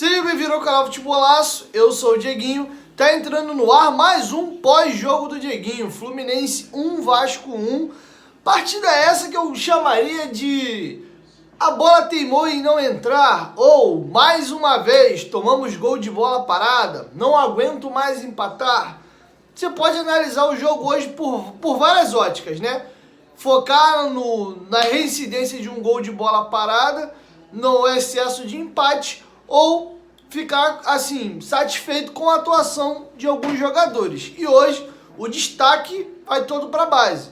Seja bem-vindo ao canal Futebolaço, eu sou o Dieguinho. Tá entrando no ar mais um pós-jogo do Dieguinho, Fluminense 1, Vasco 1. Partida essa que eu chamaria de a bola teimou em não entrar, ou mais uma vez tomamos gol de bola parada, não aguento mais empatar. Você pode analisar o jogo hoje por várias óticas, né? Focar na reincidência de um gol de bola parada, no excesso de empate, ou ficar, assim, satisfeito com a atuação de alguns jogadores. E hoje o destaque vai todo para a base.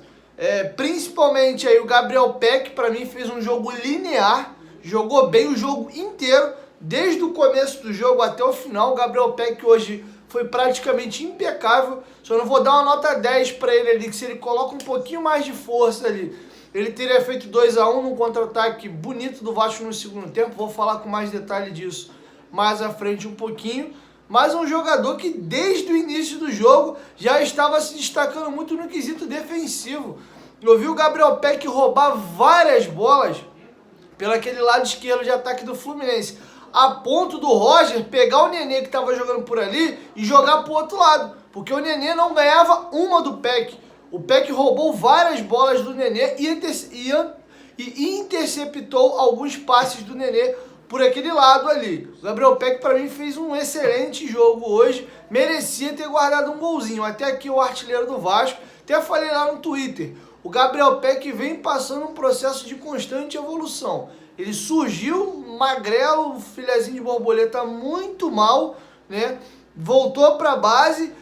Principalmente aí o Gabriel Peck, para mim, fez um jogo linear, jogou bem o jogo inteiro, desde o começo do jogo até o final. O Gabriel Peck hoje foi praticamente impecável. Só não vou dar uma nota 10 para ele ali, que se ele coloca um pouquinho mais de força ali, ele teria feito 2-1 num contra-ataque bonito do Vasco no segundo tempo. Vou falar com mais detalhe disso mais à frente um pouquinho. Mas um jogador que desde o início do jogo já estava se destacando muito no quesito defensivo. Eu vi o Gabriel Peck roubar várias bolas pelo aquele lado esquerdo de ataque do Fluminense, a ponto do Roger pegar o Nenê que estava jogando por ali e jogar para o outro lado, porque o Nenê não ganhava uma do Peck. O Peck roubou várias bolas do Nenê e interceptou alguns passes do Nenê por aquele lado ali. O Gabriel Peck, para mim, fez um excelente jogo hoje, merecia ter guardado um golzinho. Até aqui o artilheiro do Vasco, até falei lá no Twitter, o Gabriel Peck vem passando um processo de constante evolução. Ele surgiu magrelo, filezinho de borboleta, muito mal, né? Voltou para a base,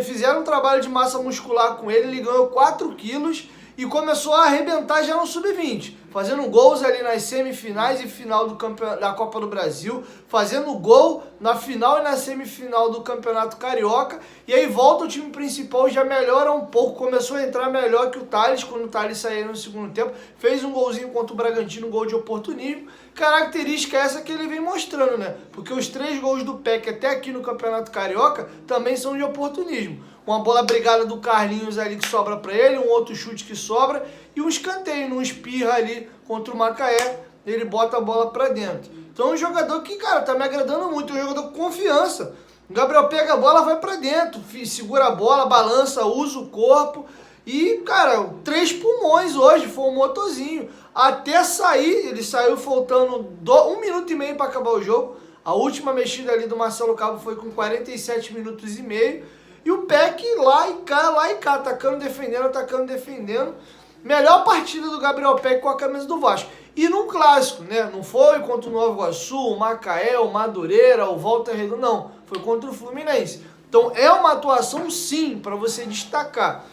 fizeram um trabalho de massa muscular com ele, ele ganhou 4 quilos e começou a arrebentar já no sub-20, fazendo gols ali nas semifinais e final da Copa do Brasil, fazendo gol na final e na semifinal do Campeonato Carioca, e aí volta o time principal, já melhora um pouco, começou a entrar melhor que o Thales, quando o Thales saiu no segundo tempo, fez um golzinho contra o Bragantino, um gol de oportunismo, característica essa que ele vem mostrando, né? Porque os 3 gols do Peck até aqui no Campeonato Carioca também são de oportunismo. Uma bola brigada do Carlinhos ali que sobra para ele, um outro chute que sobra e um escanteio, num espirra ali contra o Macaé, ele bota a bola para dentro. Então é um jogador que, cara, tá me agradando muito, é um jogador com confiança. O Gabriel pega a bola, vai para dentro, segura a bola, balança, usa o corpo e, cara, 3 pulmões hoje, foi um motorzinho. Até sair, ele saiu faltando 1 minuto e meio para acabar o jogo. A última mexida ali do Marcelo Cabo foi com 47 minutos e meio. E o Peck lá e cá, atacando, defendendo. Melhor partida do Gabriel Peck com a camisa do Vasco. E num clássico, né? Não foi contra o Nova Iguaçu, o Macaé, o Madureira, o Volta Redonda, não. Foi contra o Fluminense. Então é uma atuação, sim, para você destacar.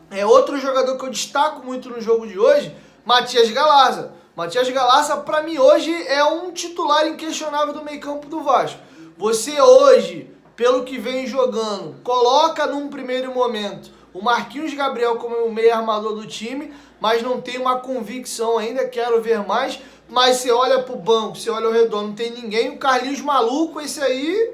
É outro jogador que eu destaco muito no jogo de hoje, Matias Galarza. Matias Galarza, para mim, hoje é um titular inquestionável do meio-campo do Vasco. Você hoje, pelo que vem jogando, coloca num primeiro momento o Marquinhos Gabriel como o meio armador do time, mas não tem uma convicção ainda, quero ver mais. Mas você olha pro banco, você olha ao redor, não tem ninguém. O Carlinhos maluco, esse aí,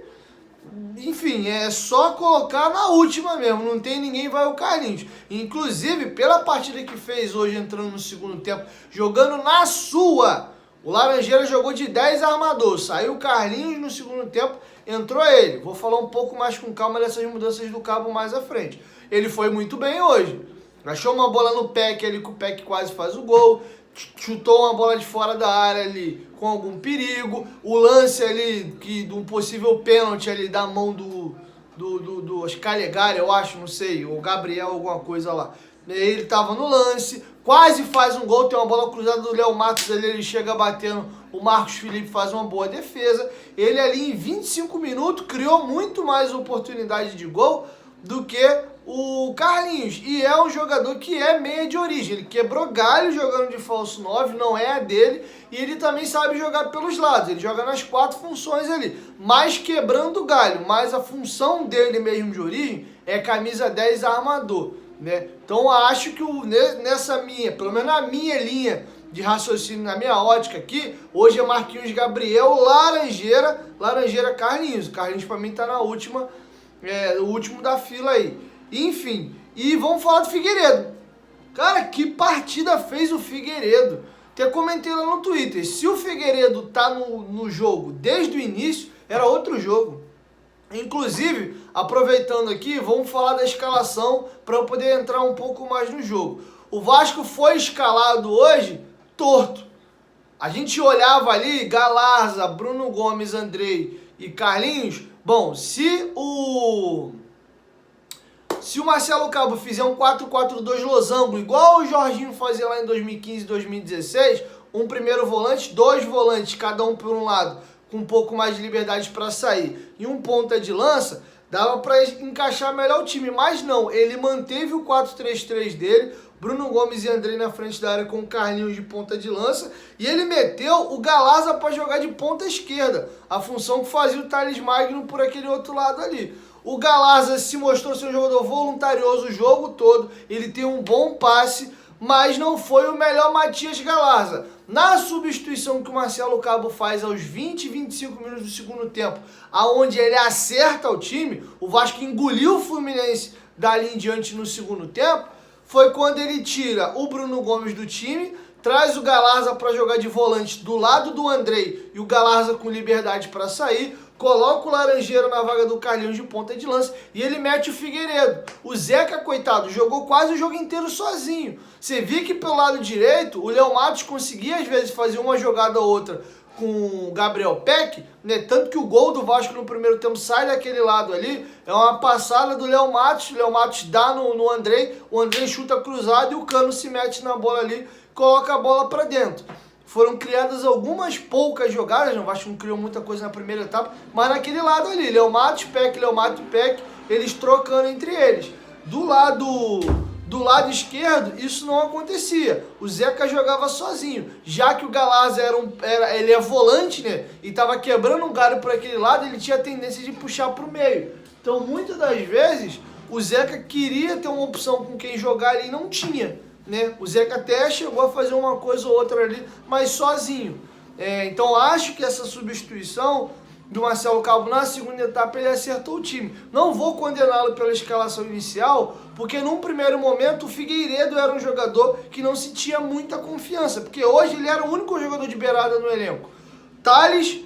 enfim, é só colocar na última mesmo, não tem ninguém, vai o Carlinhos. Inclusive, pela partida que fez hoje, entrando no segundo tempo, jogando na sua, o Laranjeira jogou de 10 armador, saiu o Carlinhos no segundo tempo, entrou ele. Vou falar um pouco mais com calma dessas mudanças do Cabo mais à frente. Ele foi muito bem hoje. Achou uma bola no Peck ali, que o Peck quase faz o gol. Chutou uma bola de fora da área ali com algum perigo. O lance ali de um possível pênalti ali da mão do Calegari, eu acho, não sei, o Gabriel, alguma coisa lá. Ele tava no lance, quase faz um gol, tem uma bola cruzada do Léo Matos ali, ele chega batendo, o Marcos Felipe faz uma boa defesa. Ele ali em 25 minutos criou muito mais oportunidade de gol do que o Carlinhos. E é um jogador que é meia de origem, ele quebrou galho jogando de falso 9, não é a dele, e ele também sabe jogar pelos lados, ele joga nas 4 funções ali, mas quebrando galho, mas a função dele mesmo de origem é camisa 10 armador, né? Então acho que nessa minha, pelo menos na minha linha de raciocínio, na minha ótica aqui, hoje é Marquinhos Gabriel, Laranjeira Carlinhos. Carlinhos pra mim tá na última, o último da fila aí. Enfim, e vamos falar do Figueiredo. Cara, que partida fez o Figueiredo. Até comentei lá no Twitter, se o Figueiredo tá no jogo desde o início, era outro jogo. Inclusive, aproveitando aqui, vamos falar da escalação para eu poder entrar um pouco mais no jogo. O Vasco foi escalado hoje torto. A gente olhava ali, Galarza, Bruno Gomes, Andrei e Carlinhos. Bom, se o Marcelo Cabo fizer um 4-4-2 losango, igual o Jorginho fazia lá em 2015 e 2016, um primeiro volante, dois volantes, cada um por um lado, com um pouco mais de liberdade para sair, e um ponta de lança, dava para encaixar melhor o time. Mas não, ele manteve o 4-3-3 dele, Bruno Gomes e Andrei na frente da área com o Carlinhos de ponta de lança, e ele meteu o Galarza para jogar de ponta esquerda, a função que fazia o Thales Magno por aquele outro lado ali. O Galarza se mostrou ser um jogador voluntarioso o jogo todo, ele tem um bom passe, mas não foi o melhor Matias Galarza. Na substituição que o Marcelo Cabo faz aos 20, 25 minutos do segundo tempo, aonde ele acerta o time, o Vasco engoliu o Fluminense dali em diante no segundo tempo, foi quando ele tira o Bruno Gomes do time, traz o Galarza para jogar de volante do lado do Andrei e o Galarza com liberdade para sair, coloca o Laranjeira na vaga do Carlinhos de ponta de lança e ele mete o Figueiredo. O Zeca, coitado, jogou quase o jogo inteiro sozinho. Você via que pelo lado direito o Léo Matos conseguia às vezes fazer uma jogada ou outra com o Gabriel Peck, né? Tanto que o gol do Vasco no primeiro tempo sai daquele lado ali, é uma passada do Léo Matos, dá no Andrei, o Andrei chuta cruzado e o Cano se mete na bola ali, coloca a bola para dentro. Foram criadas algumas poucas jogadas, o Vasco não criou muita coisa na primeira etapa, mas naquele lado ali, Léo Matos, Peck, eles trocando entre eles. Do lado esquerdo, isso não acontecia. O Zeca jogava sozinho. Já que o Galarza ele é volante, né? E estava quebrando um galho por aquele lado, ele tinha a tendência de puxar para o meio. Então, muitas das vezes, o Zeca queria ter uma opção com quem jogar ali e não tinha, né? O Zeca até chegou a fazer uma coisa ou outra ali, mas sozinho. Então, acho que essa substituição do Marcelo Cabo na segunda etapa, ele acertou o time. Não vou condená-lo pela escalação inicial, porque num primeiro momento o Figueiredo era um jogador que não se tinha muita confiança, porque hoje ele era o único jogador de beirada no elenco. Thales,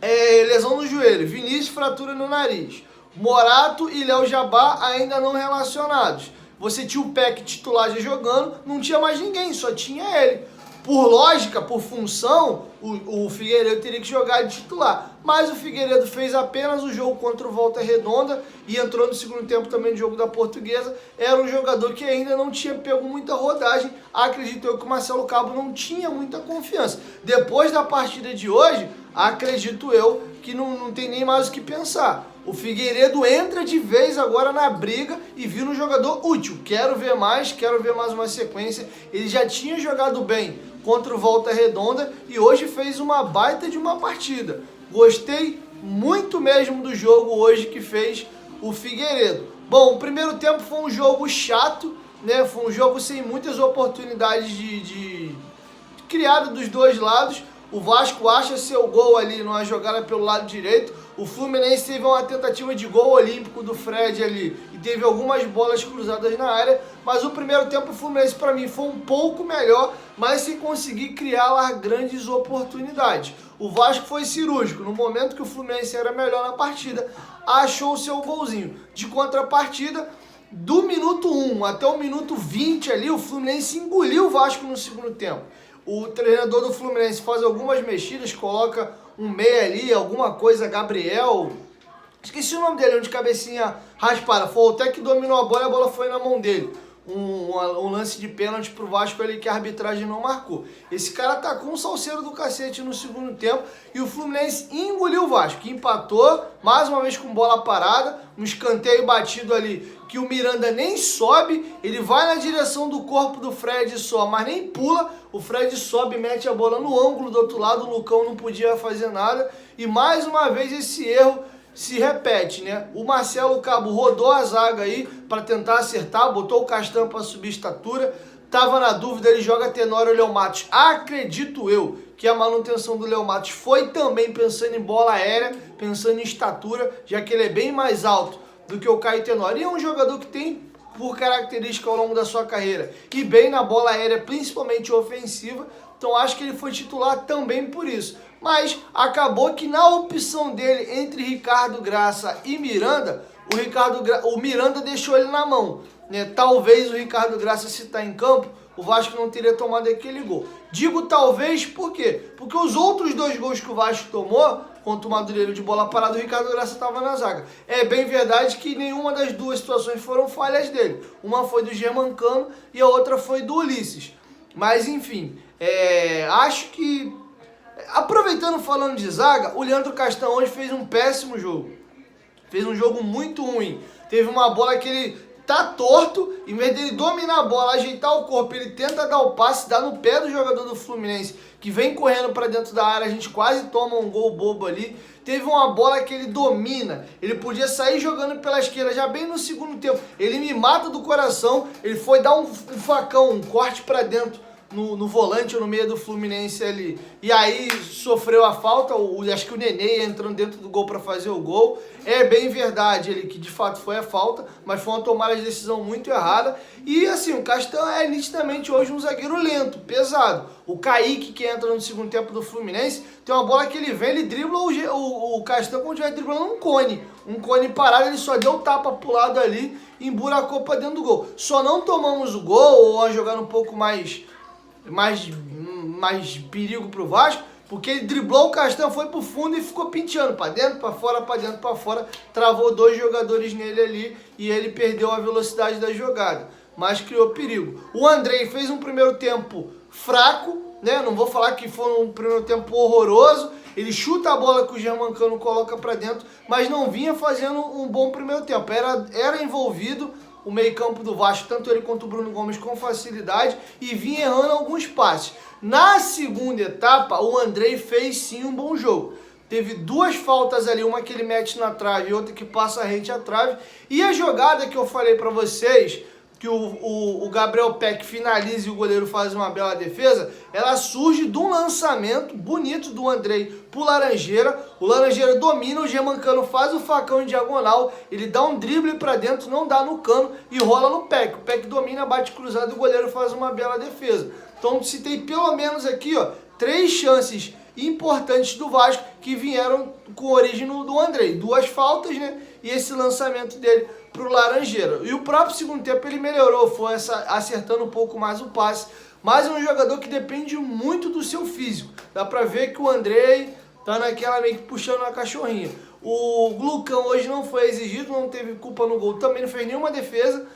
lesão no joelho, Vinícius, fratura no nariz, Morato e Léo Jabá ainda não relacionados. Você tinha o Peck titular já jogando, não tinha mais ninguém, só tinha ele. Por lógica, por função, o Figueiredo teria que jogar de titular. Mas o Figueiredo fez apenas o jogo contra o Volta Redonda e entrou no segundo tempo também no jogo da Portuguesa. Era um jogador que ainda não tinha pego muita rodagem. Acredito eu que o Marcelo Cabo não tinha muita confiança. Depois da partida de hoje, acredito eu que não tem nem mais o que pensar. O Figueiredo entra de vez agora na briga e vira um jogador útil. Quero ver mais uma sequência. Ele já tinha jogado bem contra o Volta Redonda e hoje fez uma baita de uma partida. Gostei muito mesmo do jogo hoje que fez o Figueiredo. Bom, o primeiro tempo foi um jogo chato, né? Foi um jogo sem muitas oportunidades de criada dos dois lados. O Vasco acha seu gol ali numa jogada pelo lado direito. O Fluminense teve uma tentativa de gol olímpico do Fred ali e teve algumas bolas cruzadas na área. Mas o primeiro tempo o Fluminense para mim foi um pouco melhor, mas sem conseguir criar lá grandes oportunidades. O Vasco foi cirúrgico. No momento que o Fluminense era melhor na partida, achou o seu golzinho. De contrapartida, do minuto 1 até o minuto 20 ali, o Fluminense engoliu o Vasco no segundo tempo. O treinador do Fluminense faz algumas mexidas, coloca um meia ali, alguma coisa, Gabriel, esqueci o nome dele, um de cabecinha raspada, foi até que dominou a bola foi na mão dele. Um lance de pênalti pro Vasco ali que a arbitragem não marcou. Esse cara tacou um salseiro do cacete no segundo tempo e o Fluminense engoliu o Vasco, que empatou, mais uma vez com bola parada, um escanteio batido ali que o Miranda nem sobe, ele vai na direção do corpo do Fred só, mas nem pula, o Fred sobe, mete a bola no ângulo do outro lado, o Lucão não podia fazer nada e mais uma vez esse erro se repete, né? O Marcelo Cabo rodou a zaga aí para tentar acertar, botou o Castan para subir estatura, tava na dúvida, ele joga Tenório ou Léo Matos. Acredito eu que a manutenção do Léo Matos foi também pensando em bola aérea, pensando em estatura, já que ele é bem mais alto do que o Caio Tenório. E é um jogador que tem por característica ao longo da sua carreira e bem na bola aérea, principalmente ofensiva. Então acho que ele foi titular também por isso. mas acabou que na opção dele entre Ricardo Graça e Miranda, o Miranda deixou ele na mão, né? Talvez o Ricardo Graça, se está em campo, o Vasco não teria tomado aquele gol. Digo talvez por quê? Porque os outros 2 gols que o Vasco tomou, contra o Madureira de bola parada, o Ricardo Graça estava na zaga. É bem verdade que nenhuma das 2 situações foram falhas dele. Uma foi do Germancano e a outra foi do Ulisses. Mas enfim, acho que, aproveitando falando de zaga, o Leandro Castan hoje fez um péssimo jogo. Fez um jogo muito ruim. Teve uma bola que ele tá torto, em vez dele dominar a bola, ajeitar o corpo, ele tenta dar o passe, dá no pé do jogador do Fluminense, que vem correndo para dentro da área, a gente quase toma um gol bobo ali. Teve uma bola que ele domina, ele podia sair jogando pela esquerda, já bem no segundo tempo. Ele me mata do coração, ele foi dar um facão, um corte para dentro, no volante ou no meio do Fluminense ali. E aí sofreu a falta, acho que o Nenê entrando dentro do gol para fazer o gol. É bem verdade ele que de fato foi a falta, mas foi uma tomada de decisão muito errada. E assim, o Castan é nitidamente hoje um zagueiro lento, pesado. O Kaique, que entra no segundo tempo do Fluminense, tem uma bola que ele vem, ele dribla o Castan como se estivesse driblando um cone parado, ele só deu tapa pro lado ali e emburacou para dentro do gol. Só não tomamos o gol, ou a jogada um pouco mais perigo pro Vasco, porque ele driblou o Castan, foi pro fundo e ficou penteando para dentro, para fora, para dentro, para fora, travou 2 jogadores nele ali e ele perdeu a velocidade da jogada, mas criou perigo. O Andrei fez um primeiro tempo fraco, né? Não vou falar que foi um primeiro tempo horroroso, ele chuta a bola que o Germancano coloca para dentro, mas não vinha fazendo um bom primeiro tempo, era envolvido o meio-campo do Vasco, tanto ele quanto o Bruno Gomes, com facilidade, e vinha errando alguns passes. Na segunda etapa, o Andrei fez sim um bom jogo. Teve 2 faltas ali, uma que ele mete na trave e outra que passa rente à trave. E a jogada que eu falei para vocês, que o Gabriel Peck finaliza e o goleiro faz uma bela defesa, ela surge de um lançamento bonito do Andrei pro Laranjeira. O Laranjeira domina, o Germancano faz o facão em diagonal, ele dá um drible para dentro, não dá no cano e rola no Peck. O Peck domina, bate cruzado e o goleiro faz uma bela defesa. Então se tem pelo menos aqui, ó, 3 chances importantes do Vasco que vieram com origem do Andrei. 2 faltas, né? E esse lançamento dele pro Laranjeira. E o próprio segundo tempo ele melhorou, foi acertando um pouco mais o passe. Mas é um jogador que depende muito do seu físico. Dá pra ver que o Andrei tá naquela meio que puxando a cachorrinha. O Lucão hoje não foi exigido, não teve culpa no gol, também não fez nenhuma defesa.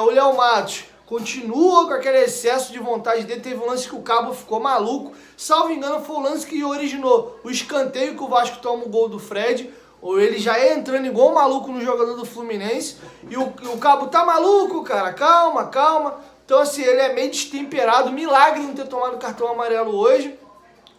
O Léo Matos continua com aquele excesso de vontade dele. Teve um lance que o Cabo ficou maluco. Salvo engano, foi o lance que originou o escanteio que o Vasco toma o gol do Fred. Ou ele já ia entrando igual um maluco no jogador do Fluminense. E o Cabo tá maluco, cara. Calma, calma. Então, assim, ele é meio destemperado. Milagre não ter tomado cartão amarelo hoje.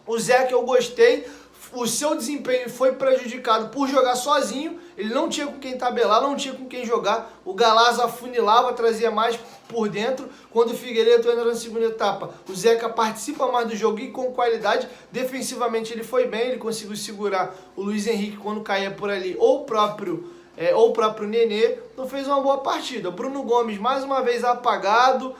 O Zé, que eu gostei, o seu desempenho foi prejudicado por jogar sozinho. Ele não tinha com quem tabelar, não tinha com quem jogar. O Galaz afunilava, trazia mais por dentro. Quando o Figueiredo entra na segunda etapa, o Zeca participa mais do jogo e com qualidade. Defensivamente ele foi bem, ele conseguiu segurar o Luiz Henrique quando caía por ali, ou o próprio Nenê. Então fez uma boa partida. Bruno Gomes mais uma vez apagado.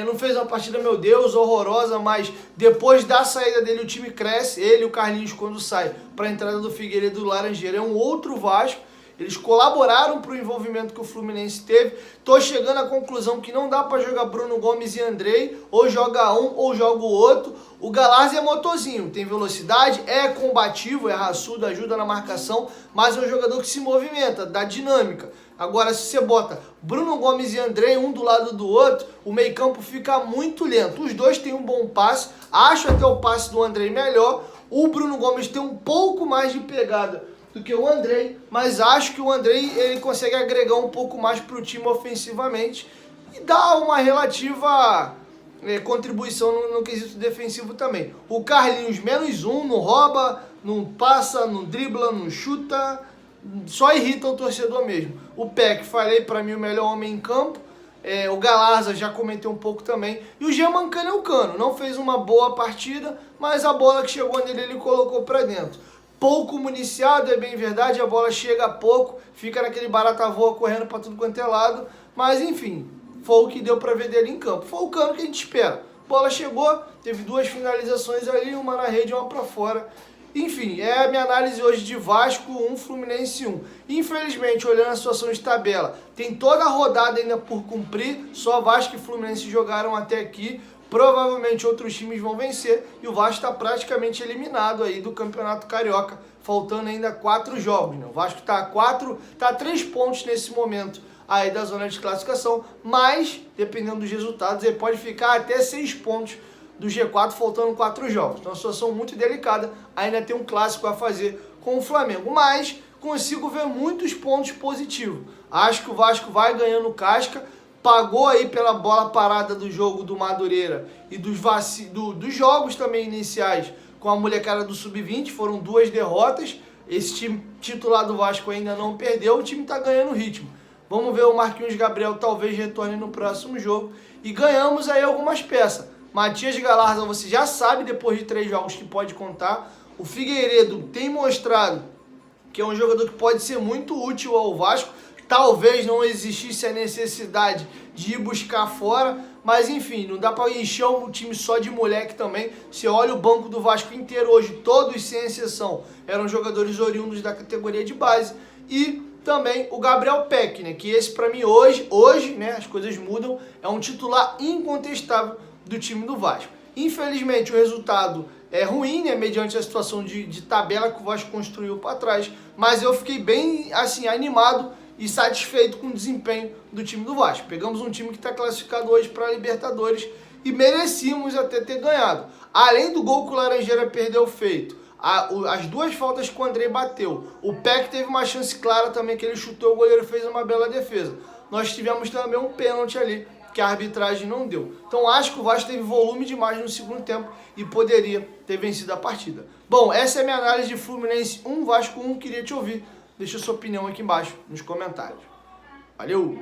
Não fez uma partida, meu Deus, horrorosa, mas depois da saída dele o time cresce. Ele e o Carlinhos, quando sai para a entrada do Figueiredo e do Laranjeira, é um outro Vasco. Eles colaboraram para o envolvimento que o Fluminense teve. Tô chegando à conclusão que não dá para jogar Bruno Gomes e Andrei. Ou joga um ou joga o outro. O Galaz é motorzinho, tem velocidade, é combativo, é raçudo, ajuda na marcação, mas é um jogador que se movimenta, dá dinâmica. Agora, se você bota Bruno Gomes e Andrei um do lado do outro, o meio-campo fica muito lento. Os dois têm um bom passe, acho até o passe do Andrei melhor. O Bruno Gomes tem um pouco mais de pegada do que o Andrei, mas acho que o Andrei ele consegue agregar um pouco mais para o time ofensivamente e dá uma relativa contribuição no quesito defensivo também. O Carlinhos, -1, não rouba, não passa, não dribla, não chuta, só irrita o torcedor mesmo. O Peck, falei, para mim o melhor homem em campo. O Galarza, já comentei um pouco também. E o Germancano é o cano, não fez uma boa partida, mas a bola que chegou nele ele colocou para dentro. Pouco municiado, é bem verdade, a bola chega pouco, fica naquele barata voa correndo para tudo quanto é lado, mas enfim, foi o que deu para ver dele em campo. Foi o cano que a gente espera. A bola chegou, teve 2 finalizações ali, uma na rede e uma para fora. Enfim, é a minha análise hoje de Vasco 1, Fluminense 1. Infelizmente, olhando a situação de tabela, tem toda a rodada ainda por cumprir, só Vasco e Fluminense jogaram até aqui. Provavelmente outros times vão vencer e o Vasco está praticamente eliminado aí do Campeonato Carioca, faltando ainda 4 jogos, né? O Vasco está a 3 pontos nesse momento aí da zona de classificação, mas, dependendo dos resultados, ele pode ficar até 6 pontos do G4, faltando 4 jogos. Então, é uma situação muito delicada, ainda tem um clássico a fazer com o Flamengo, mas consigo ver muitos pontos positivos. Acho que o Vasco vai ganhando casca, pagou aí pela bola parada do jogo do Madureira e dos jogos também iniciais com a molecada do Sub-20, foram 2 derrotas, esse time titular do Vasco ainda não perdeu, o time está ganhando ritmo. Vamos ver o Marquinhos Gabriel talvez retorne no próximo jogo e ganhamos aí algumas peças. Matias Galarza, você já sabe depois de 3 jogos que pode contar. O Figueiredo tem mostrado que é um jogador que pode ser muito útil ao Vasco. Talvez não existisse a necessidade de ir buscar fora, mas enfim, não dá para encher um time só de moleque também. Você olha o banco do Vasco inteiro hoje, todos sem exceção, eram jogadores oriundos da categoria de base. E também o Gabriel Peck, né, que esse para mim hoje, né, as coisas mudam, é um titular incontestável do time do Vasco. Infelizmente o resultado é ruim, né, mediante a situação de tabela que o Vasco construiu para trás, mas eu fiquei bem assim animado e satisfeito com o desempenho do time do Vasco. Pegamos um time que está classificado hoje para a Libertadores e merecíamos até ter ganhado. Além do gol que o Laranjeira perdeu feito, as 2 faltas que o Andrei bateu, o Peck teve uma chance clara também que ele chutou, o goleiro fez uma bela defesa. Nós tivemos também um pênalti ali que a arbitragem não deu. Então acho que o Vasco teve volume demais no segundo tempo e poderia ter vencido a partida. Bom, essa é a minha análise de Fluminense 1, Vasco 1, queria te ouvir. Deixa sua opinião aqui embaixo nos comentários. Valeu!